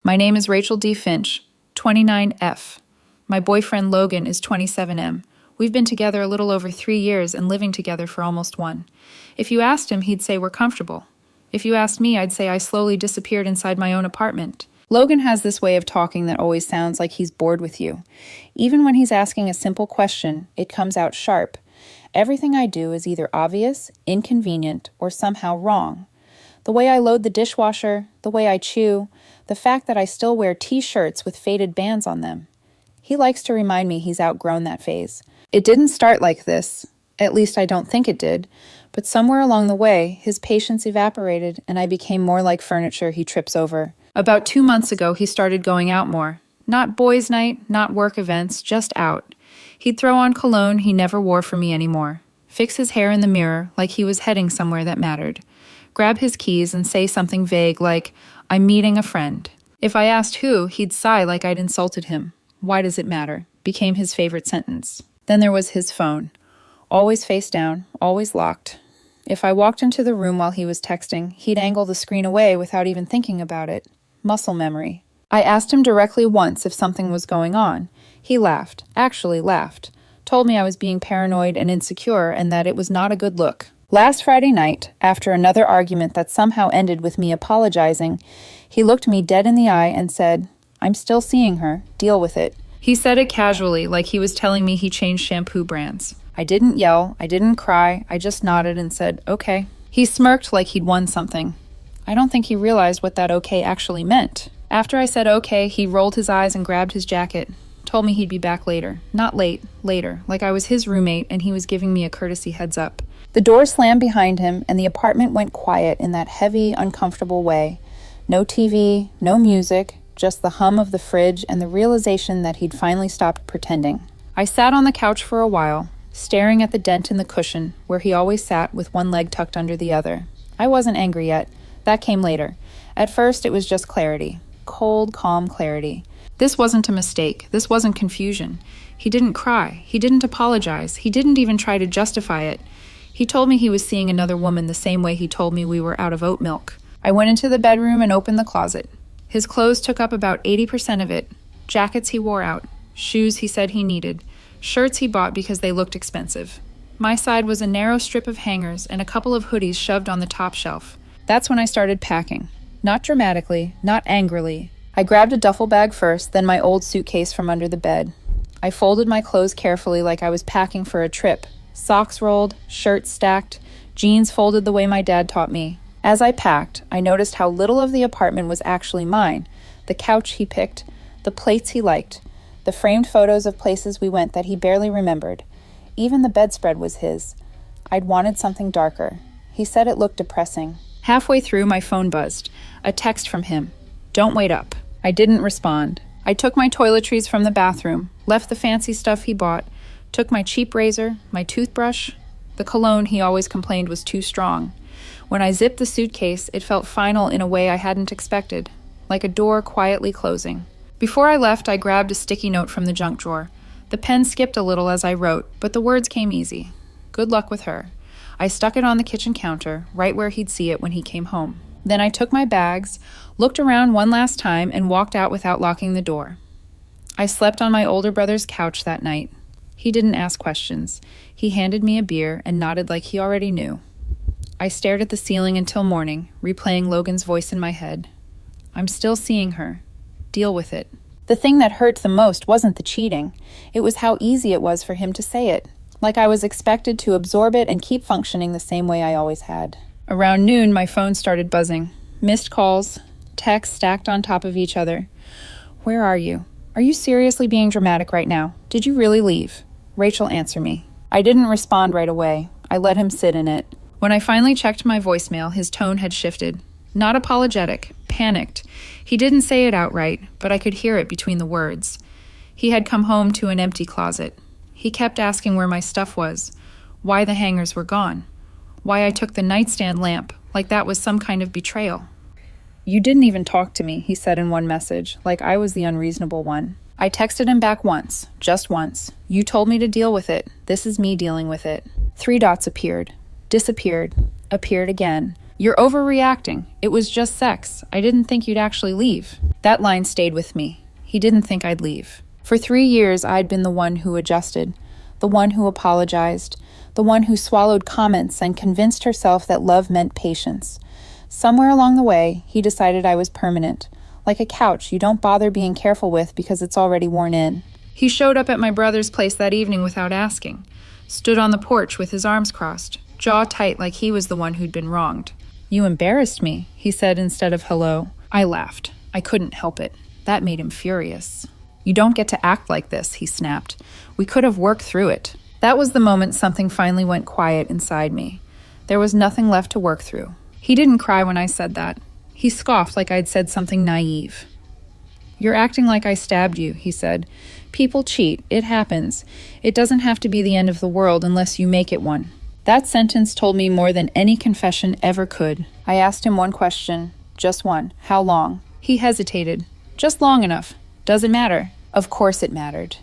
My name is Rachel D. Finch, 29F. My boyfriend Logan is 27M. We've been together a little over 3 years and living together for almost 1. If you asked him, he'd say we're comfortable. If you asked me, I'd say I slowly disappeared inside my own apartment. Logan has this way of talking that always sounds like he's bored with you. Even when he's asking a simple question, it comes out sharp. Everything I do is either obvious, inconvenient, or somehow wrong. The way I load the dishwasher, the way I chew, the fact that I still wear t-shirts with faded bands on them. He likes to remind me he's outgrown that phase. It didn't start like this, at least I don't think it did, but somewhere along the way, his patience evaporated and I became more like furniture he trips over. About 2 months ago, he started going out more. Not boys' night, not work events, just out. He'd throw on cologne he never wore for me anymore, fix his hair in the mirror like he was heading somewhere that mattered, grab his keys and say something vague like, "I'm meeting a friend." If I asked who, he'd sigh like I'd insulted him. "Why does it matter?" became his favorite sentence. Then there was his phone. Always face down, always locked. If I walked into the room while he was texting, he'd angle the screen away without even thinking about it. Muscle memory. I asked him directly once if something was going on. He laughed, actually laughed, told me I was being paranoid and insecure and that it was not a good look. Last Friday night, after another argument that somehow ended with me apologizing, he looked me dead in the eye and said, "I'm still seeing her. Deal with it." He said it casually, like he was telling me he changed shampoo brands. I didn't yell, I didn't cry, I just nodded and said, "Okay." He smirked like he'd won something. I don't think he realized what that okay actually meant. After I said okay, he rolled his eyes and grabbed his jacket. Told me he'd be back later. Not late, later, like I was his roommate and he was giving me a courtesy heads up. The door slammed behind him and the apartment went quiet in that heavy, uncomfortable way. No TV, no music, just the hum of the fridge and the realization that he'd finally stopped pretending. I sat on the couch for a while, staring at the dent in the cushion where he always sat with one leg tucked under the other. I wasn't angry yet. That came later. At first, it was just clarity. Cold, calm clarity. This wasn't a mistake. This wasn't confusion. He didn't cry. He didn't apologize. He didn't even try to justify it. He told me he was seeing another woman the same way he told me we were out of oat milk. I went into the bedroom and opened the closet. His clothes took up about 80% of it. Jackets he wore out. Shoes he said he needed. Shirts he bought because they looked expensive. My side was a narrow strip of hangers and a couple of hoodies shoved on the top shelf. That's when I started packing. Not dramatically, not angrily. I grabbed a duffel bag first, then my old suitcase from under the bed. I folded my clothes carefully like I was packing for a trip. Socks rolled, shirts stacked, jeans folded the way my dad taught me. As I packed, I noticed how little of the apartment was actually mine. The couch he picked, the plates he liked, the framed photos of places we went that he barely remembered. Even the bedspread was his. I'd wanted something darker. He said it looked depressing. Halfway through, my phone buzzed. A text from him. "Don't wait up." I didn't respond. I took my toiletries from the bathroom, left the fancy stuff he bought, took my cheap razor, my toothbrush. The cologne he always complained was too strong. When I zipped the suitcase, it felt final in a way I hadn't expected, like a door quietly closing. Before I left, I grabbed a sticky note from the junk drawer. The pen skipped a little as I wrote, but the words came easy. Good luck with her. I stuck it on the kitchen counter, right where he'd see it when he came home. Then I took my bags, looked around one last time, and walked out without locking the door. I slept on my older brother's couch that night. He didn't ask questions. He handed me a beer and nodded like he already knew. I stared at the ceiling until morning, replaying Logan's voice in my head. "I'm still seeing her. Deal with it." The thing that hurt the most wasn't the cheating. It was how easy it was for him to say it, like I was expected to absorb it and keep functioning the same way I always had. Around noon, my phone started buzzing. Missed calls, texts stacked on top of each other. "Where are you? Are you seriously being dramatic right now? Did you really leave?" "Rachel, answer me." I didn't respond right away. I let him sit in it. When I finally checked my voicemail, his tone had shifted. Not apologetic, panicked. He didn't say it outright, but I could hear it between the words. He had come home to an empty closet. He kept asking where my stuff was, why the hangers were gone, why I took the nightstand lamp, like that was some kind of betrayal. "You didn't even talk to me," he said in one message, like I was the unreasonable one. I texted him back once, just once. "You told me to deal with it. This is me dealing with it." 3 dots appeared, disappeared, appeared again. "You're overreacting. It was just sex. I didn't think you'd actually leave." That line stayed with me. He didn't think I'd leave. For 3 years, I'd been the one who adjusted, the one who apologized, the one who swallowed comments and convinced herself that love meant patience. Somewhere along the way, he decided I was permanent, like a couch you don't bother being careful with because it's already worn in. He showed up at my brother's place that evening without asking, stood on the porch with his arms crossed, jaw tight like he was the one who'd been wronged. "You embarrassed me," he said instead of hello. I laughed. I couldn't help it. That made him furious. "You don't get to act like this," he snapped. "We could have worked through it." That was the moment something finally went quiet inside me. There was nothing left to work through. He didn't cry when I said that. He scoffed like I'd said something naive. "You're acting like I stabbed you," he said. "People cheat. It happens. It doesn't have to be the end of the world unless you make it one." That sentence told me more than any confession ever could. I asked him one question, just one. "How long?" He hesitated. "Just long enough. Does it matter?" Of course it mattered.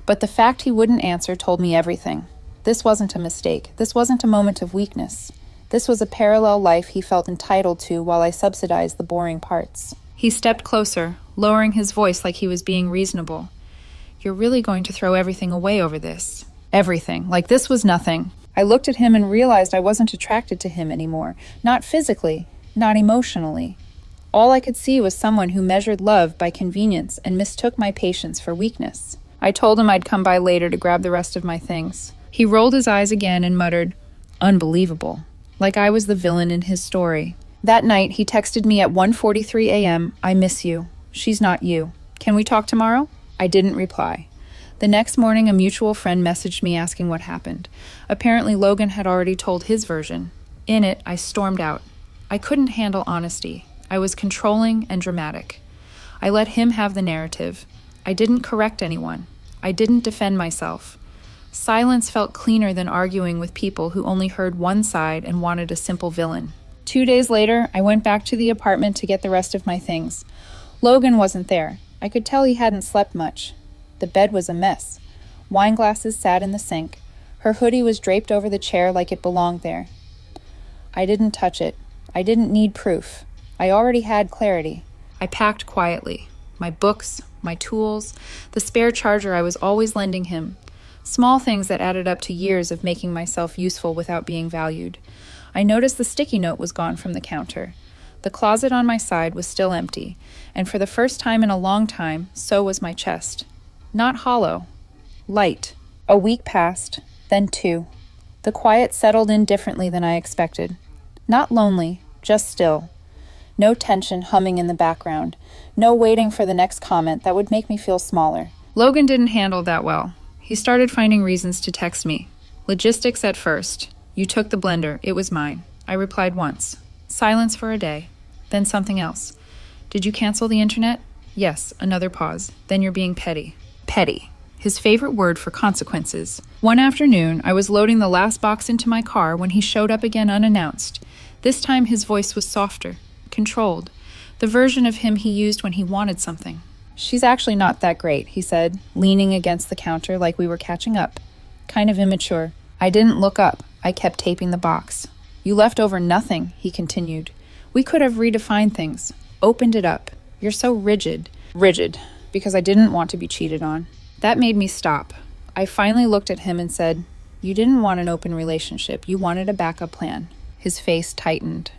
But the fact he wouldn't answer told me everything. This wasn't a mistake. This wasn't a moment of weakness. This was a parallel life he felt entitled to while I subsidized the boring parts. He stepped closer, lowering his voice like he was being reasonable. "You're really going to throw everything away over this?" Everything. Like this was nothing. I looked at him and realized I wasn't attracted to him anymore. Not physically, not emotionally. All I could see was someone who measured love by convenience and mistook my patience for weakness. I told him I'd come by later to grab the rest of my things. He rolled his eyes again and muttered, "Unbelievable," like I was the villain in his story. That night, he texted me at 1:43 a.m., "I miss you. She's not you. Can we talk tomorrow?" I didn't reply. The next morning, a mutual friend messaged me asking what happened. Apparently, Logan had already told his version. In it, I stormed out. I couldn't handle honesty. I was controlling and dramatic. I let him have the narrative. I didn't correct anyone. I didn't defend myself. Silence felt cleaner than arguing with people who only heard one side and wanted a simple villain. 2 days later, I went back to the apartment to get the rest of my things. Logan wasn't there. I could tell he hadn't slept much. The bed was a mess. Wine glasses sat in the sink. Her hoodie was draped over the chair like it belonged there. I didn't touch it. I didn't need proof. I already had clarity. I packed quietly. My books, my tools, the spare charger I was always lending him. Small things that added up to years of making myself useful without being valued. I noticed the sticky note was gone from the counter. The closet on my side was still empty, and for the first time in a long time, so was my chest. Not hollow. Light. A week passed, then 2. The quiet settled in differently than I expected. Not lonely, just still. No tension humming in the background. No waiting for the next comment that would make me feel smaller. Logan didn't handle that well. He started finding reasons to text me. Logistics at first. "You took the blender. It was mine." I replied once. Silence for a day. Then something else. "Did you cancel the internet?" "Yes." Another pause. "Then you're being petty." Petty. His favorite word for consequences. One afternoon, I was loading the last box into my car when he showed up again unannounced. This time his voice was softer, controlled, the version of him he used when he wanted something. "She's actually not that great," he said, leaning against the counter like we were catching up. Kind of immature. I didn't look up. I kept taping the box. "You left over nothing," he continued. "We could have redefined things, opened it up. You're so rigid." Rigid, because I didn't want to be cheated on. That made me stop. I finally looked at him and said, "You didn't want an open relationship. You wanted a backup plan." His face tightened.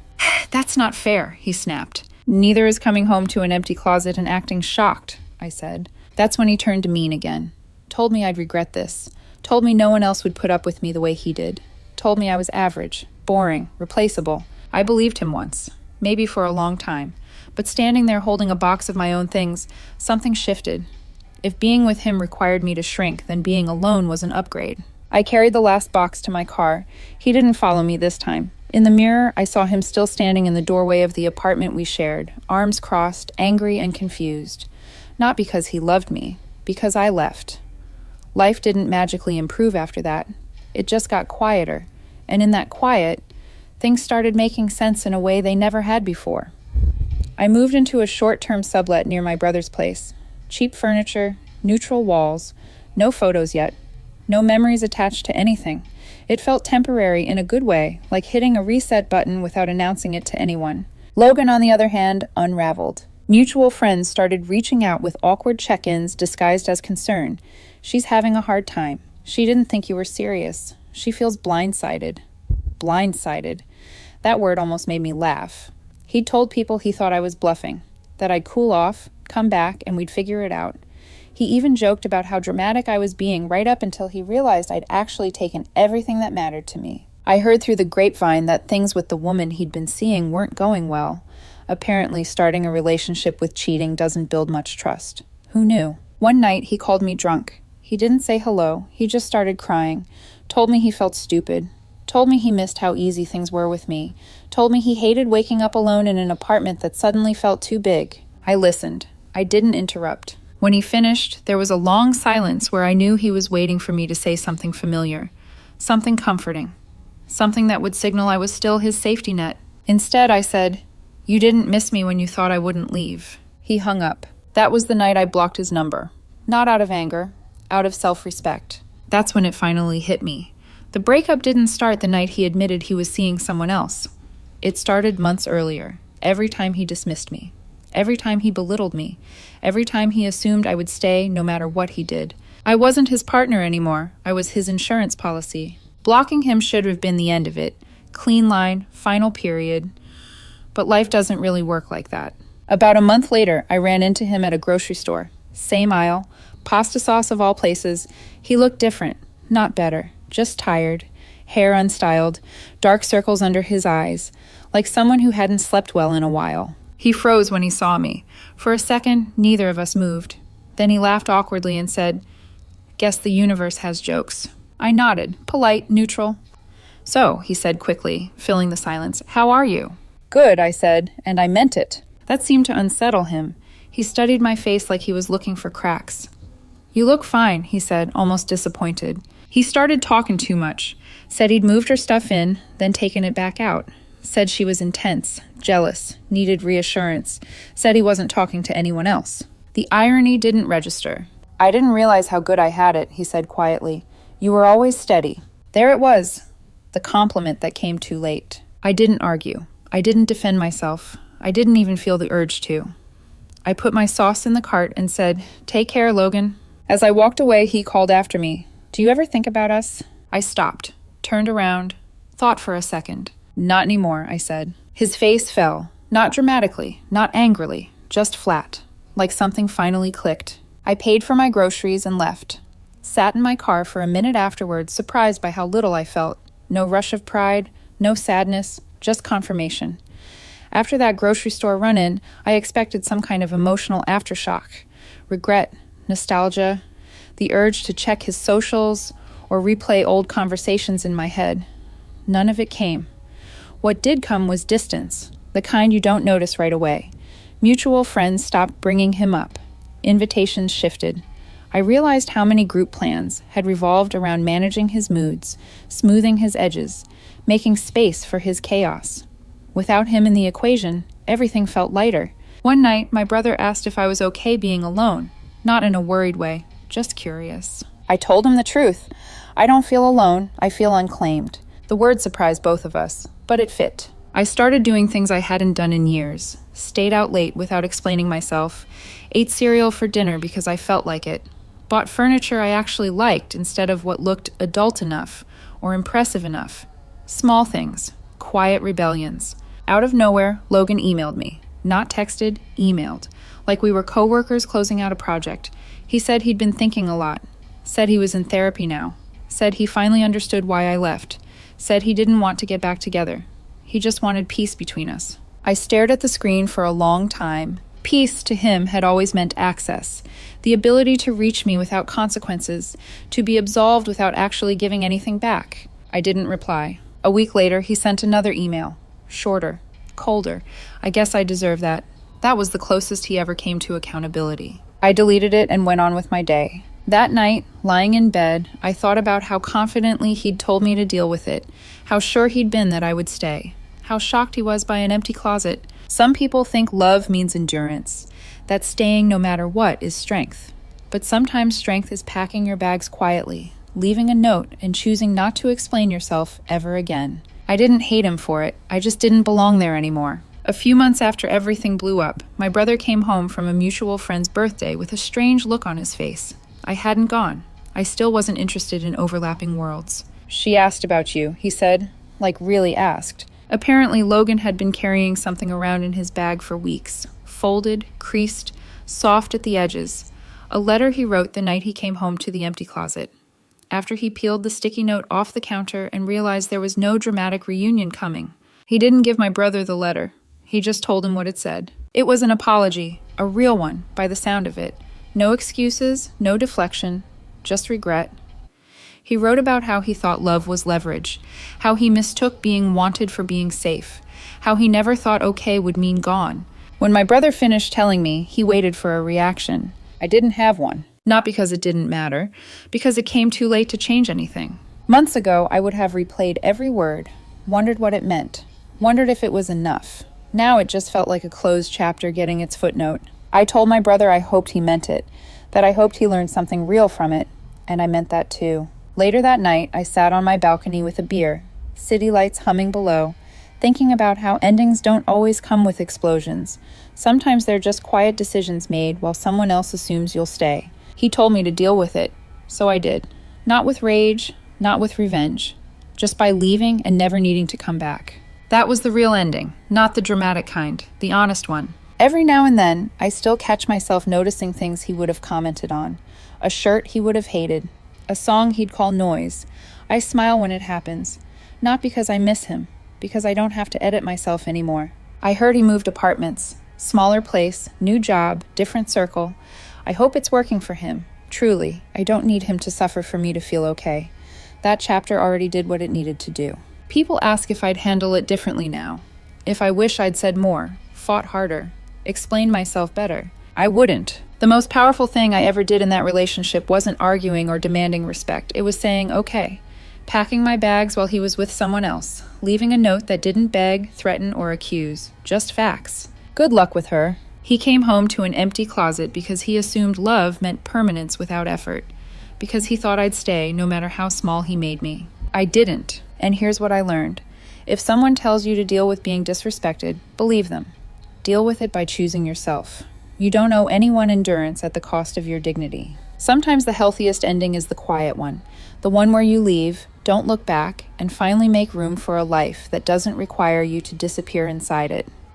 "That's not fair," he snapped. "Neither is coming home to an empty closet and acting shocked," I said. That's when he turned mean again. Told me I'd regret this. Told me no one else would put up with me the way he did. Told me I was average, boring, replaceable. I believed him once, maybe for a long time. But standing there holding a box of my own things, something shifted. If being with him required me to shrink, then being alone was an upgrade. I carried the last box to my car. He didn't follow me this time. In the mirror, I saw him still standing in the doorway of the apartment we shared, arms crossed, angry and confused. Not because he loved me, because I left. Life didn't magically improve after that. It just got quieter. And in that quiet, things started making sense in a way they never had before. I moved into a short-term sublet near my brother's place. Cheap furniture, neutral walls, no photos yet, no memories attached to anything. It felt temporary in a good way, like hitting a reset button without announcing it to anyone. Logan, on the other hand, unraveled. Mutual friends started reaching out with awkward check-ins disguised as concern. She's having a hard time. She didn't think you were serious. She feels blindsided. Blindsided. That word almost made me laugh. He'd told people he thought I was bluffing, that I'd cool off, come back, and we'd figure it out. He even joked about how dramatic I was being right up until he realized I'd actually taken everything that mattered to me. I heard through the grapevine that things with the woman he'd been seeing weren't going well. Apparently, starting a relationship with cheating doesn't build much trust. Who knew? One night, he called me drunk. He didn't say hello. He just started crying. Told me he felt stupid. Told me he missed how easy things were with me. Told me he hated waking up alone in an apartment that suddenly felt too big. I listened. I didn't interrupt. When he finished, there was a long silence where I knew he was waiting for me to say something familiar, something comforting, something that would signal I was still his safety net. Instead, I said, "You didn't miss me when you thought I wouldn't leave." He hung up. That was the night I blocked his number. Not out of anger, out of self-respect. That's when it finally hit me. The breakup didn't start the night he admitted he was seeing someone else. It started months earlier, every time he dismissed me. Every time he belittled me. Every time he assumed I would stay no matter what he did. I wasn't his partner anymore. I was his insurance policy. Blocking him should have been the end of it. Clean line, final period. But life doesn't really work like that. About a month later, I ran into him at a grocery store. Same aisle, pasta sauce of all places. He looked different, not better, just tired. Hair unstyled, dark circles under his eyes, like someone who hadn't slept well in a while. He froze when he saw me. For a second, neither of us moved. Then he laughed awkwardly and said, "Guess the universe has jokes." I nodded, polite, neutral. "So," he said quickly, filling the silence, "how are you?" "Good," I said, and I meant it. That seemed to unsettle him. He studied my face like he was looking for cracks. "You look fine," he said, almost disappointed. He started talking too much. Said he'd moved her stuff in, then taken it back out. Said she was intense, jealous, needed reassurance. Said he wasn't talking to anyone else. The irony didn't register. "I didn't realize how good I had it," he said quietly. "You were always steady." There it was, the compliment that came too late. I didn't argue. I didn't defend myself. I didn't even feel the urge to. I put my sauce in the cart and said, "Take care, Logan." As I walked away, he called after me, "Do you ever think about us?" I stopped, turned around, thought for a second. "Not anymore," I said. His face fell, not dramatically, not angrily, just flat, like something finally clicked. I paid for my groceries and left. Sat in my car for a minute afterwards, surprised by how little I felt. No rush of pride, no sadness, just confirmation. After that grocery store run-in, I expected some kind of emotional aftershock. Regret, nostalgia, the urge to check his socials or replay old conversations in my head. None of it came. What did come was distance, the kind you don't notice right away. Mutual friends stopped bringing him up. Invitations shifted. I realized how many group plans had revolved around managing his moods, smoothing his edges, making space for his chaos. Without him in the equation, everything felt lighter. One night, my brother asked if I was okay being alone, not in a worried way, just curious. I told him the truth. I don't feel alone, I feel unclaimed. The word surprised both of us, but it fit. I started doing things I hadn't done in years, stayed out late without explaining myself, ate cereal for dinner because I felt like it, bought furniture I actually liked instead of what looked adult enough or impressive enough. Small things, quiet rebellions. Out of nowhere, Logan emailed me. Not texted, emailed. Like we were coworkers closing out a project. He said he'd been thinking a lot. Said he was in therapy now. Said he finally understood why I left. Said he didn't want to get back together. He just wanted peace between us. I stared at the screen for a long time. Peace to him had always meant access. The ability to reach me without consequences. To be absolved without actually giving anything back. I didn't reply. A week later, he sent another email. Shorter. Colder. I guess I deserve that. That was the closest he ever came to accountability. I deleted it and went on with my day. That night, lying in bed, I thought about how confidently he'd told me to deal with it, how sure he'd been that I would stay, how shocked he was by an empty closet. Some people think love means endurance, that staying no matter what is strength. But sometimes strength is packing your bags quietly, leaving a note and choosing not to explain yourself ever again. I didn't hate him for it, I just didn't belong there anymore. A few months after everything blew up, my brother came home from a mutual friend's birthday with a strange look on his face. I hadn't gone. I still wasn't interested in overlapping worlds. "She asked about you," he said, like really asked. Apparently, Logan had been carrying something around in his bag for weeks, folded, creased, soft at the edges. A letter he wrote the night he came home to the empty closet. After he peeled the sticky note off the counter and realized there was no dramatic reunion coming. He didn't give my brother the letter. He just told him what it said. It was an apology, a real one, by the sound of it. No excuses, no deflection, just regret. He wrote about how he thought love was leverage, how he mistook being wanted for being safe, how he never thought okay would mean gone. When my brother finished telling me, he waited for a reaction. I didn't have one. Not because it didn't matter, because it came too late to change anything. Months ago, I would have replayed every word, wondered what it meant, wondered if it was enough. Now it just felt like a closed chapter getting its footnote. I told my brother I hoped he meant it, that I hoped he learned something real from it, and I meant that too. Later that night, I sat on my balcony with a beer, city lights humming below, thinking about how endings don't always come with explosions. Sometimes they're just quiet decisions made while someone else assumes you'll stay. He told me to deal with it, so I did. Not with rage, not with revenge, just by leaving and never needing to come back. That was the real ending, not the dramatic kind, the honest one. Every now and then, I still catch myself noticing things he would have commented on. A shirt he would have hated, a song he'd call noise. I smile when it happens, not because I miss him, because I don't have to edit myself anymore. I heard he moved apartments, smaller place, new job, different circle. I hope it's working for him. Truly, I don't need him to suffer for me to feel okay. That chapter already did what it needed to do. People ask if I'd handle it differently now. If I wish I'd said more, fought harder, explained myself better. I wouldn't. The most powerful thing I ever did in that relationship wasn't arguing or demanding respect. It was saying, okay, packing my bags while he was with someone else, leaving a note that didn't beg, threaten, or accuse. Just facts. Good luck with her. He came home to an empty closet because he assumed love meant permanence without effort, because he thought I'd stay no matter how small he made me. I didn't, and here's what I learned. If someone tells you to deal with being disrespected, believe them. Deal with it by choosing yourself. You don't owe anyone endurance at the cost of your dignity. Sometimes the healthiest ending is the quiet one, the one where you leave, don't look back, and finally make room for a life that doesn't require you to disappear inside it.